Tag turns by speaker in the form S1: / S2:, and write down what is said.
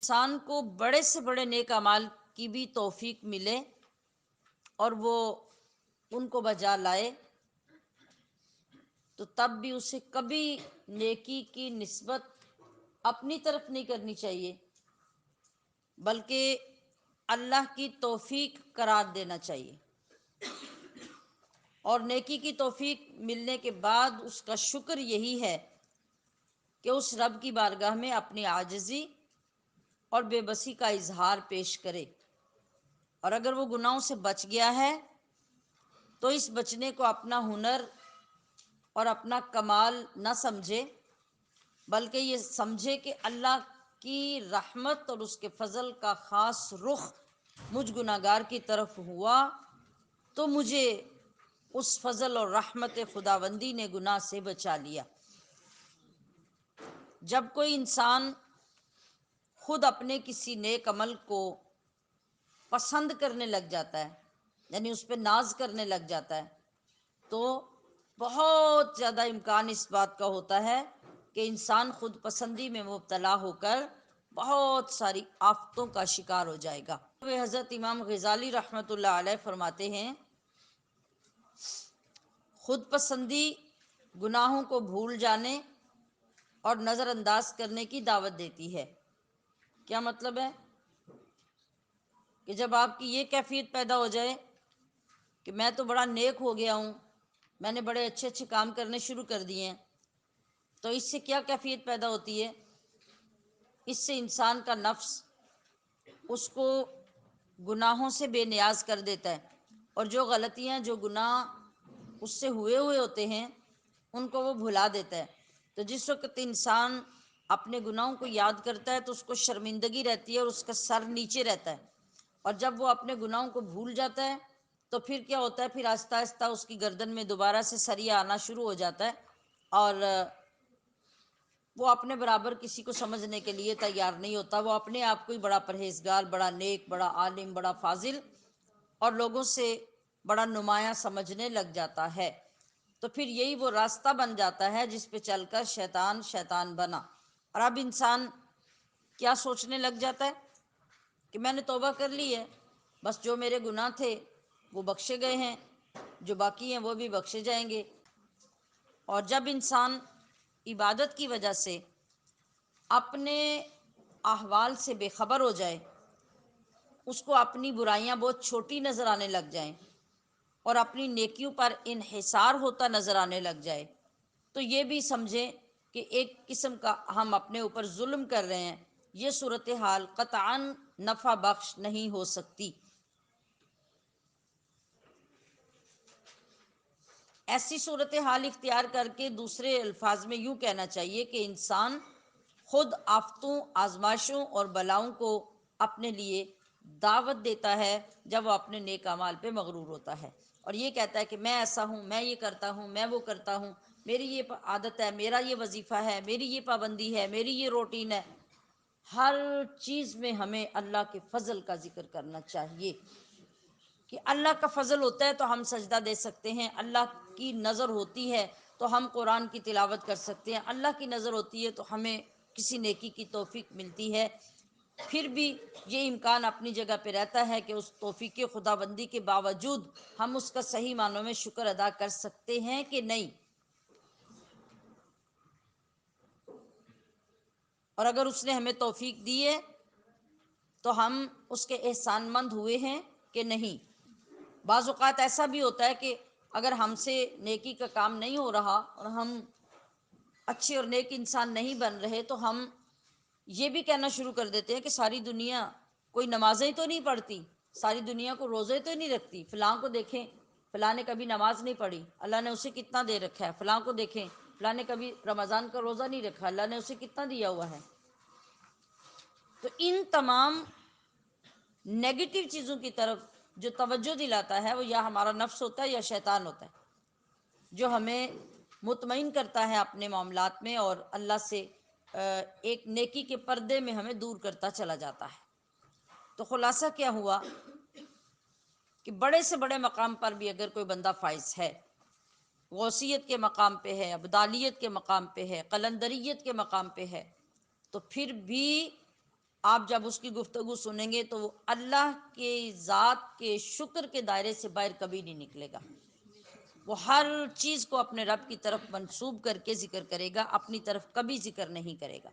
S1: انسان کو بڑے سے بڑے نیک اعمال کی بھی توفیق ملے اور وہ ان کو بجا لائے، تو تب بھی اسے کبھی نیکی کی نسبت اپنی طرف نہیں کرنی چاہیے، بلکہ اللہ کی توفیق قرار دینا چاہیے، اور نیکی کی توفیق ملنے کے بعد اس کا شکر یہی ہے کہ اس رب کی بارگاہ میں اپنی عاجزی اور بے بسی کا اظہار پیش کرے، اور اگر وہ گناہوں سے بچ گیا ہے تو اس بچنے کو اپنا ہنر اور اپنا کمال نہ سمجھے، بلکہ یہ سمجھے کہ اللہ کی رحمت اور اس کے فضل کا خاص رخ مجھ گناہگار کی طرف ہوا، تو مجھے اس فضل اور رحمت خداوندی نے گناہ سے بچا لیا۔ جب کوئی انسان خود اپنے کسی نیک عمل کو پسند کرنے لگ جاتا ہے، یعنی اس پہ ناز کرنے لگ جاتا ہے، تو بہت زیادہ امکان اس بات کا ہوتا ہے کہ انسان خود پسندی میں مبتلا ہو کر بہت ساری آفتوں کا شکار ہو جائے گا۔ حضرت امام غزالی رحمۃ اللہ علیہ فرماتے ہیں، خود پسندی گناہوں کو بھول جانے اور نظر انداز کرنے کی دعوت دیتی ہے۔ کیا مطلب ہے؟ کہ جب آپ کی یہ کیفیت پیدا ہو جائے کہ میں تو بڑا نیک ہو گیا ہوں، میں نے بڑے اچھے اچھے کام کرنے شروع کر دیے ہیں، تو اس سے کیا کیفیت پیدا ہوتی ہے؟ اس سے انسان کا نفس اس کو گناہوں سے بے نیاز کر دیتا ہے، اور جو غلطیاں، جو گناہ اس سے ہوئے ہوتے ہیں، ان کو وہ بھلا دیتا ہے۔ تو جس وقت انسان اپنے گناہوں کو یاد کرتا ہے تو اس کو شرمندگی رہتی ہے اور اس کا سر نیچے رہتا ہے، اور جب وہ اپنے گناہوں کو بھول جاتا ہے تو پھر کیا ہوتا ہے؟ پھر آہستہ آہستہ اس کی گردن میں دوبارہ سے سریا آنا شروع ہو جاتا ہے، اور وہ اپنے برابر کسی کو سمجھنے کے لیے تیار نہیں ہوتا۔ وہ اپنے آپ کو ہی بڑا پرہیزگار، بڑا نیک، بڑا عالم، بڑا فاضل اور لوگوں سے بڑا نمایاں سمجھنے لگ جاتا ہے۔ تو پھر یہی وہ راستہ بن جاتا ہے جس پہ چل کر شیطان شیطان بنا، اور اب انسان کیا سوچنے لگ جاتا ہے کہ میں نے توبہ کر لی ہے، بس جو میرے گناہ تھے وہ بخشے گئے ہیں، جو باقی ہیں وہ بھی بخشے جائیں گے۔ اور جب انسان عبادت کی وجہ سے اپنے احوال سے بے خبر ہو جائے، اس کو اپنی برائیاں بہت چھوٹی نظر آنے لگ جائیں اور اپنی نیکیوں پر انحصار ہوتا نظر آنے لگ جائے، تو یہ بھی سمجھیں کہ ایک قسم کا ہم اپنے اوپر ظلم کر رہے ہیں۔ یہ صورتحال قطعاً نفع بخش نہیں ہو سکتی۔ ایسی صورتحال اختیار کر کے دوسرے الفاظ میں یوں کہنا چاہیے کہ انسان خود آفتوں، آزمائشوں اور بلاؤں کو اپنے لیے دعوت دیتا ہے جب وہ اپنے نیک اعمال پہ مغرور ہوتا ہے، اور یہ کہتا ہے کہ میں ایسا ہوں، میں یہ کرتا ہوں، میں وہ کرتا ہوں، میری یہ عادت ہے، میرا یہ وظیفہ ہے، میری یہ پابندی ہے، میری یہ روٹین ہے۔ ہر چیز میں ہمیں اللہ کے فضل کا ذکر کرنا چاہیے کہ اللہ کا فضل ہوتا ہے تو ہم سجدہ دے سکتے ہیں، اللہ کی نظر ہوتی ہے تو ہم قرآن کی تلاوت کر سکتے ہیں، اللہ کی نظر ہوتی ہے تو ہمیں کسی نیکی کی توفیق ملتی ہے۔ پھر بھی یہ امکان اپنی جگہ پہ رہتا ہے کہ اس توفیق خداوندی کے باوجود ہم اس کا صحیح معنوں میں شکر ادا کر سکتے ہیں کہ نہیں، اور اگر اس نے ہمیں توفیق دی ہے تو ہم اس کے احسان مند ہوئے ہیں کہ نہیں۔ بعض اوقات ایسا بھی ہوتا ہے کہ اگر ہم سے نیکی کا کام نہیں ہو رہا اور ہم اچھے اور نیک انسان نہیں بن رہے تو ہم یہ بھی کہنا شروع کر دیتے ہیں کہ ساری دنیا کوئی نمازیں تو نہیں پڑھتی، ساری دنیا کو روزے تو نہیں رکھتی، فلاں کو دیکھیں، فلاں نے کبھی نماز نہیں پڑھی، اللہ نے اسے کتنا دے رکھا ہے، فلاں کو دیکھیں، فلاں نے کبھی رمضان کا روزہ نہیں رکھا، اللہ نے اسے کتنا دیا ہوا ہے۔ تو ان تمام نیگیٹو چیزوں کی طرف جو توجہ دلاتا ہے وہ یا ہمارا نفس ہوتا ہے یا شیطان ہوتا ہے، جو ہمیں مطمئن کرتا ہے اپنے معاملات میں اور اللہ سے ایک نیکی کے پردے میں ہمیں دور کرتا چلا جاتا ہے۔ تو خلاصہ کیا ہوا کہ بڑے سے بڑے مقام پر بھی اگر کوئی بندہ فائز ہے، غوثیت کے مقام پہ ہے، ابدالیت کے مقام پہ ہے، قلندریت کے مقام پہ ہے، تو پھر بھی آپ جب اس کی گفتگو سنیں گے تو وہ اللہ کے ذات کے شکر کے دائرے سے باہر کبھی نہیں نکلے گا. وہ ہر چیز کو اپنے رب کی طرف منسوب کر کے ذکر کرے گا، اپنی طرف کبھی ذکر نہیں کرے گا.